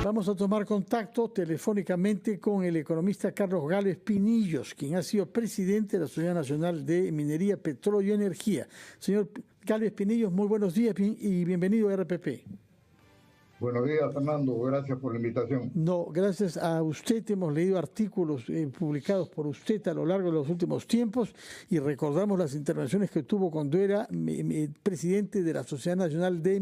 Vamos a tomar contacto telefónicamente con el economista Carlos Gálvez Pinillos, quien ha sido presidente de la Sociedad Nacional de Minería, Petróleo y Energía. Señor Gálvez Pinillos, muy buenos días y bienvenido a RPP. Buenos días, Fernando. Gracias por la invitación. No, gracias a usted. Hemos leído artículos publicados por usted a lo largo de los últimos tiempos y recordamos las intervenciones que tuvo cuando era presidente de la Sociedad Nacional de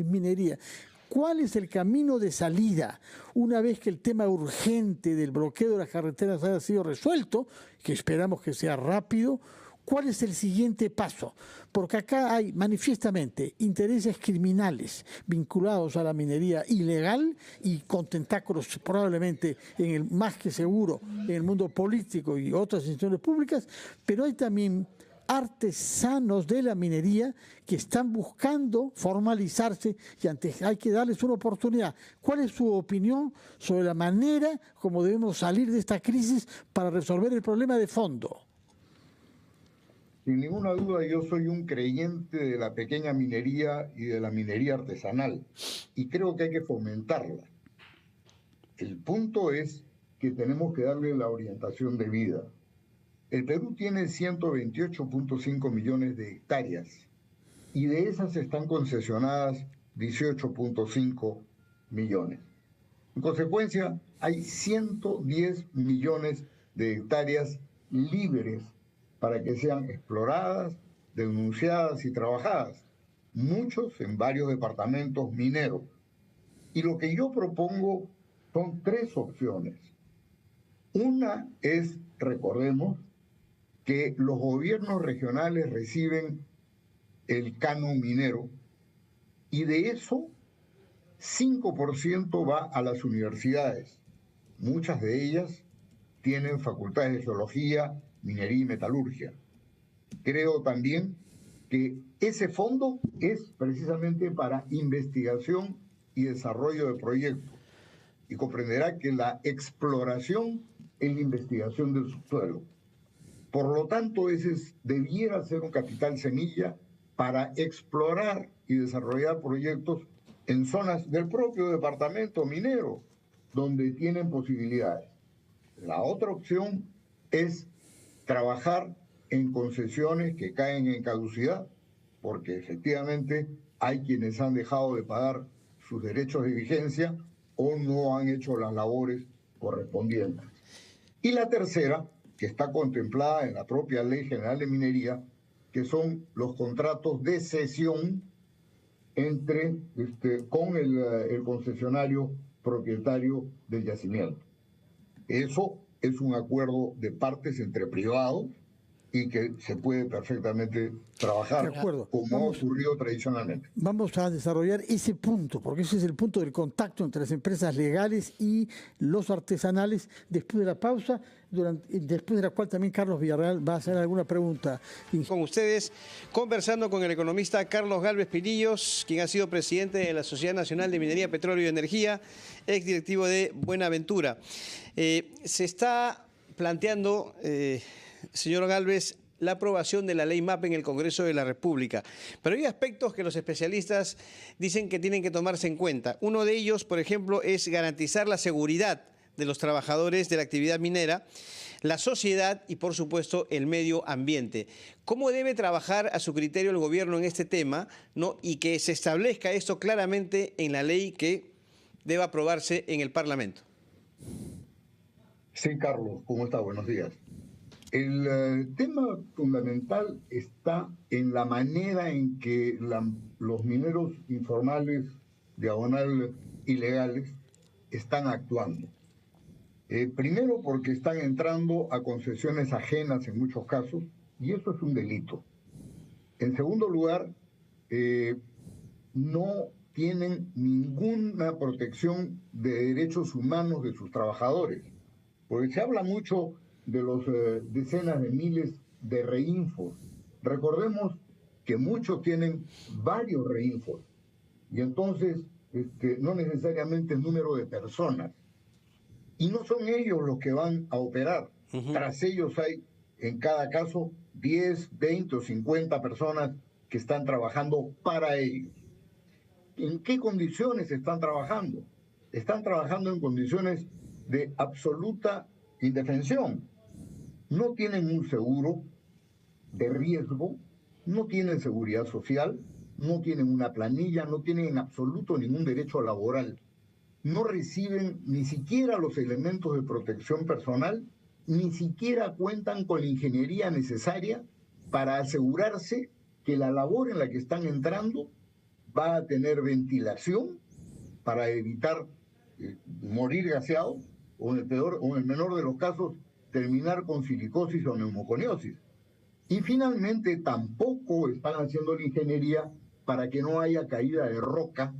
Minería. ¿Cuál es el camino de salida una vez que el tema urgente del bloqueo de las carreteras haya sido resuelto, que esperamos que sea rápido? ¿Cuál es el siguiente paso? Porque acá hay manifiestamente intereses criminales vinculados a la minería ilegal y con tentáculos probablemente en el más que seguro en el mundo político y otras instituciones públicas, pero hay también artesanos de la minería que están buscando formalizarse y antes hay que darles una oportunidad. ¿Cuál es su opinión sobre la manera como debemos salir de esta crisis para resolver el problema de fondo? Sin ninguna duda, yo soy un creyente de la pequeña minería y de la minería artesanal y creo que hay que fomentarla. El punto es que tenemos que darle la orientación de vida. El Perú tiene 128.5 millones de hectáreas y de esas están concesionadas 18.5 millones. En consecuencia, hay 110 millones de hectáreas libres para que sean exploradas, denunciadas y trabajadas, muchos en varios departamentos mineros. Y lo que yo propongo son tres opciones. Una es, recordemos, que los gobiernos regionales reciben el canon minero y de eso 5% va a las universidades. Muchas de ellas tienen facultades de geología, minería y metalurgia. Creo también que ese fondo es precisamente para investigación y desarrollo de proyectos. Y comprenderá que la exploración es la investigación del subsuelo. Por lo tanto, debiera ser un capital semilla para explorar y desarrollar proyectos en zonas del propio departamento minero, donde tienen posibilidades. La otra opción es trabajar en concesiones que caen en caducidad, porque efectivamente hay quienes han dejado de pagar sus derechos de vigencia o no han hecho las labores correspondientes. Y la tercera, que está contemplada en la propia Ley General de Minería, que son los contratos de cesión con el concesionario propietario del yacimiento. Eso es un acuerdo de partes entre privados y que se puede perfectamente trabajar como ha ocurrido tradicionalmente. Vamos a desarrollar ese punto, porque ese es el punto del contacto entre las empresas legales y los artesanales después de la pausa, después de la cual también Carlos Villarreal va a hacer alguna pregunta. Con ustedes, conversando con el economista Carlos Gálvez Pinillos, quien ha sido presidente de la Sociedad Nacional de Minería, Petróleo y Energía, exdirectivo de Buenaventura. Se está planteando, señor Gálvez, la aprobación de la ley MAP en el Congreso de la República. Pero hay aspectos que los especialistas dicen que tienen que tomarse en cuenta. Uno de ellos, por ejemplo, es garantizar la seguridad de los trabajadores de la actividad minera, la sociedad y, por supuesto, el medio ambiente. ¿Cómo debe trabajar a su criterio el gobierno en este tema, ¿no? Y que se establezca esto claramente en la ley que deba aprobarse en el Parlamento? Sí, Carlos, ¿cómo está? Buenos días. El tema fundamental está en la manera en que los mineros informales, diagonal ilegales, están actuando. Primero porque están entrando a concesiones ajenas en muchos casos, y eso es un delito. En segundo lugar, no tienen ninguna protección de derechos humanos de sus trabajadores, porque se habla mucho de los decenas de miles de reinfos. Recordemos que muchos tienen varios reinfos y entonces no necesariamente el número de personas. Y no son ellos los que van a operar. Tras ellos hay, en cada caso, 10, 20 o 50 personas que están trabajando para ellos. ¿En qué condiciones están trabajando? Están trabajando en condiciones de absoluta indefensión. No tienen un seguro de riesgo, no tienen seguridad social, no tienen una planilla, no tienen en absoluto ningún derecho laboral. No reciben ni siquiera los elementos de protección personal, ni siquiera cuentan con la ingeniería necesaria para asegurarse que la labor en la que están entrando va a tener ventilación para evitar morir gaseado o en el menor de los casos terminar con silicosis o neumoconiosis. Y finalmente tampoco están haciendo la ingeniería para que no haya caída de roca,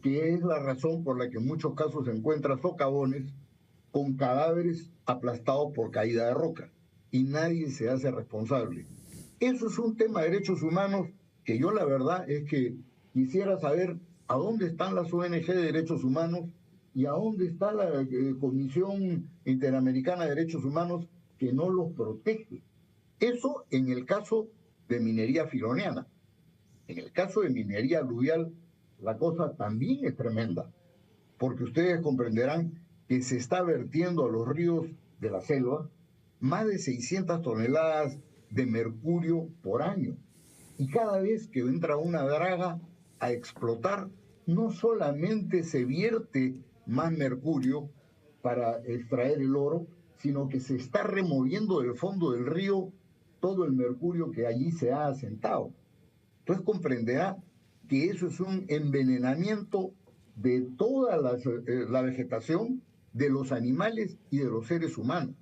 que es la razón por la que en muchos casos se encuentran socavones con cadáveres aplastados por caída de roca y nadie se hace responsable. Eso es un tema de derechos humanos que yo la verdad es que quisiera saber a dónde están las ONG de derechos humanos y a dónde está la Comisión Interamericana de Derechos Humanos que no los protege. Eso en el caso de minería filoniana. En el caso de minería aluvial, la cosa también es tremenda, porque ustedes comprenderán que se está vertiendo a los ríos de la selva más de 600 toneladas de mercurio por año. Y cada vez que entra una draga a explotar, no solamente se vierte más mercurio para extraer el oro, sino que se está removiendo del fondo del río todo el mercurio que allí se ha asentado. Entonces comprenderá que eso es un envenenamiento de toda la vegetación, de los animales y de los seres humanos.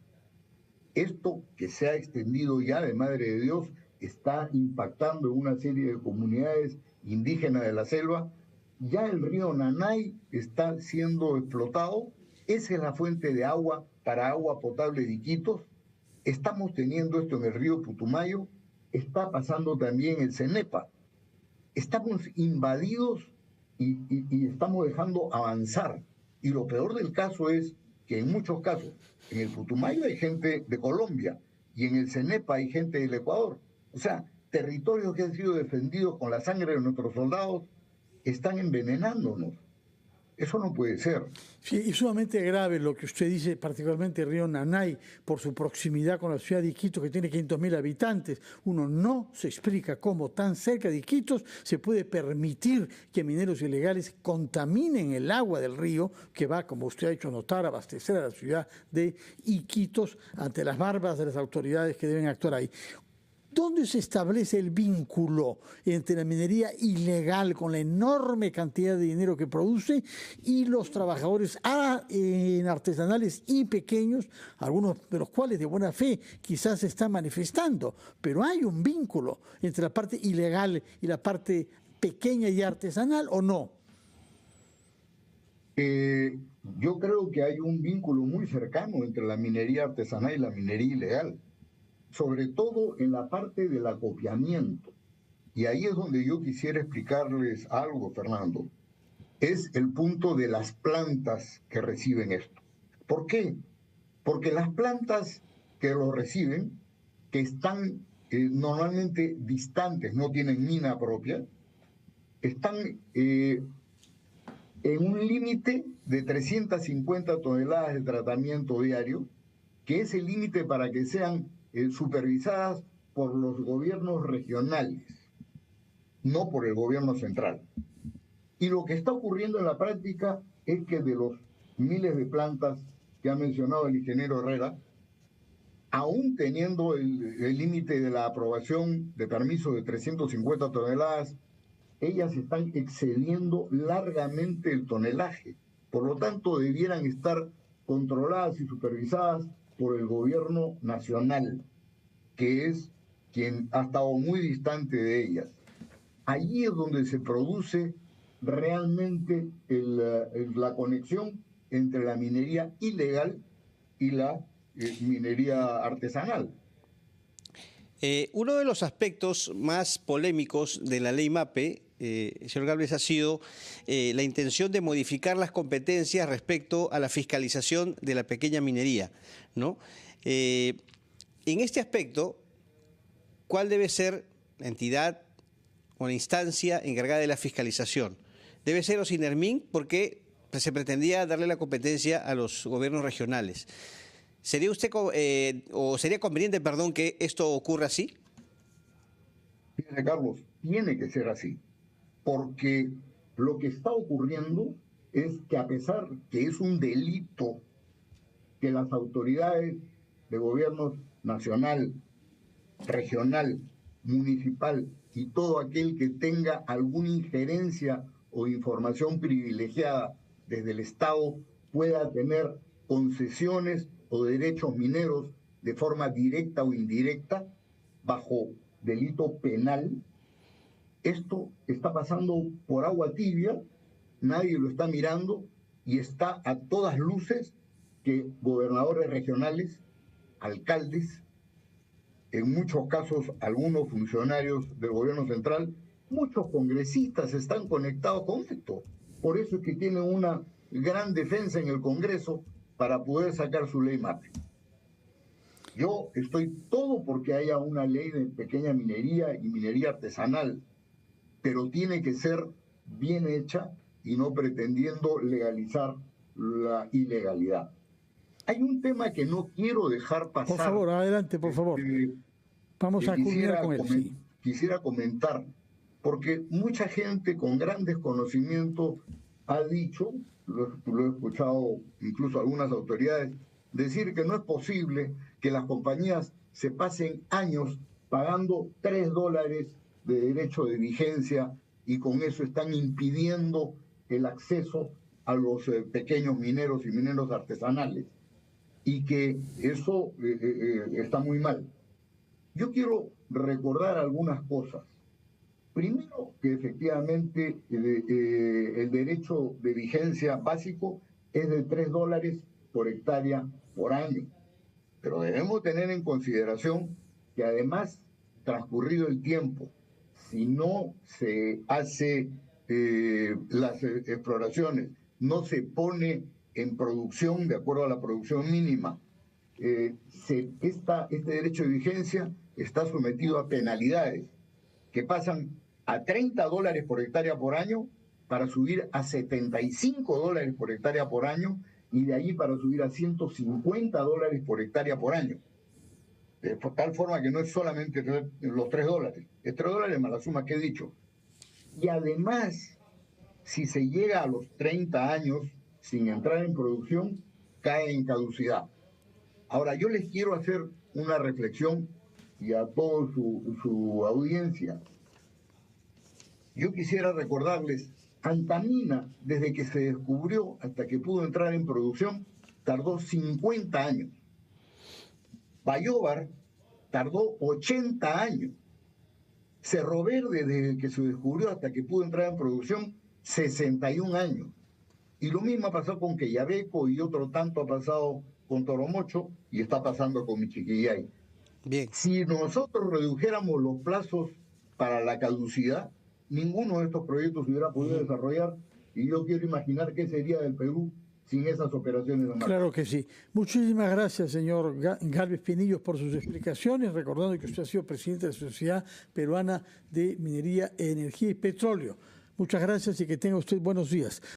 Esto que se ha extendido ya de Madre de Dios está impactando en una serie de comunidades indígenas de la selva. Ya el río Nanay está siendo explotado. Esa es la fuente de agua para agua potable de Iquitos. Estamos teniendo esto en el río Putumayo. Está pasando también el Cenepa. Estamos invadidos y estamos dejando avanzar. Y lo peor del caso es que en muchos casos, en el Putumayo hay gente de Colombia y en el Cenepa hay gente del Ecuador. O sea, territorios que han sido defendidos con la sangre de nuestros soldados están envenenándonos. Eso no puede ser. Sí, y sumamente grave lo que usted dice, particularmente el río Nanay, por su proximidad con la ciudad de Iquitos, que tiene 500.000 habitantes. Uno no se explica cómo tan cerca de Iquitos se puede permitir que mineros ilegales contaminen el agua del río, que va, como usted ha hecho notar, a abastecer a la ciudad de Iquitos ante las barbas de las autoridades que deben actuar ahí. ¿Dónde se establece el vínculo entre la minería ilegal con la enorme cantidad de dinero que produce y los trabajadores artesanales y pequeños, algunos de los cuales de buena fe quizás se están manifestando? Pero hay un vínculo entre la parte ilegal y la parte pequeña y artesanal, ¿o no? Yo creo que hay un vínculo muy cercano entre la minería artesanal y la minería ilegal, sobre todo en la parte del acopiamiento. Y ahí es donde yo quisiera explicarles algo, Fernando. Es el punto de las plantas que reciben esto. ¿Por qué? Porque las plantas que lo reciben, que están normalmente distantes, no tienen mina propia, están en un límite de 350 toneladas de tratamiento diario, que es el límite para que sean supervisadas por los gobiernos regionales, no por el gobierno central. Y lo que está ocurriendo en la práctica es que de los miles de plantas que ha mencionado el ingeniero Herrera, aún teniendo el límite de la aprobación de permiso de 350 toneladas, ellas están excediendo largamente el tonelaje. Por lo tanto, debieran estar controladas y supervisadas por el gobierno nacional, que es quien ha estado muy distante de ellas. Allí es donde se produce realmente la conexión entre la minería ilegal y la minería artesanal. Uno de los aspectos más polémicos de la ley MAPE, señor Gálvez, ha sido la intención de modificar las competencias respecto a la fiscalización de la pequeña minería, ¿no? En este aspecto, ¿cuál debe ser la entidad o la instancia encargada de la fiscalización? Debe ser OSINERMIN, porque se pretendía darle la competencia a los gobiernos regionales. ¿Sería sería conveniente, que esto ocurra así? Fíjese, Carlos, tiene que ser así, porque lo que está ocurriendo es que, a pesar que es un delito que las autoridades de gobierno nacional, regional, municipal y todo aquel que tenga alguna injerencia o información privilegiada desde el Estado pueda tener concesiones o derechos mineros de forma directa o indirecta bajo delito penal, esto está pasando por agua tibia, nadie lo está mirando y está a todas luces que gobernadores regionales, alcaldes, en muchos casos algunos funcionarios del gobierno central, muchos congresistas están conectados con esto. Por eso es que tienen una gran defensa en el Congreso para poder sacar su ley MAPE. Yo estoy todo porque haya una ley de pequeña minería y minería artesanal, pero tiene que ser bien hecha y no pretendiendo legalizar la ilegalidad. Hay un tema que no quiero dejar pasar. Por favor, adelante, por favor. Vamos a culminar con él. Sí. Quisiera comentar, porque mucha gente con grandes conocimientos ha dicho, lo he escuchado incluso algunas autoridades, decir que no es posible que las compañías se pasen años pagando $3 de derecho de vigencia y con eso están impidiendo el acceso a los pequeños mineros y mineros artesanales, y que eso está muy mal. Yo quiero recordar algunas cosas. Primero, que efectivamente el derecho de vigencia básico es de $3 por hectárea por año. Pero debemos tener en consideración que además, transcurrido el tiempo, si no se hace las exploraciones, no se pone en producción de acuerdo a la producción mínima, este derecho de vigencia está sometido a penalidades que pasan a $30 por hectárea por año para subir a $75 por hectárea por año y de allí para subir a $150 por hectárea por año. De tal forma que no es solamente los $3, es $3 más la suma que he dicho. Y además, si se llega a los 30 años sin entrar en producción, cae en caducidad. Ahora, yo les quiero hacer una reflexión y a toda su audiencia. Yo quisiera recordarles, Antamina, desde que se descubrió hasta que pudo entrar en producción, tardó 50 años. Bayóvar tardó 80 años. Cerro Verde, desde que se descubrió hasta que pudo entrar en producción, 61 años. Y lo mismo ha pasado con Quellaveco y otro tanto ha pasado con Toromocho y está pasando con Michiquillay. Bien. Si nosotros redujéramos los plazos para la caducidad, ninguno de estos proyectos se hubiera podido desarrollar, y yo quiero imaginar qué sería del Perú sin esas operaciones de marca. Claro que sí. Muchísimas gracias, señor Gálvez Pinillos, por sus explicaciones, recordando que usted ha sido presidente de la Sociedad Peruana de Minería, Energía y Petróleo. Muchas gracias y que tenga usted buenos días.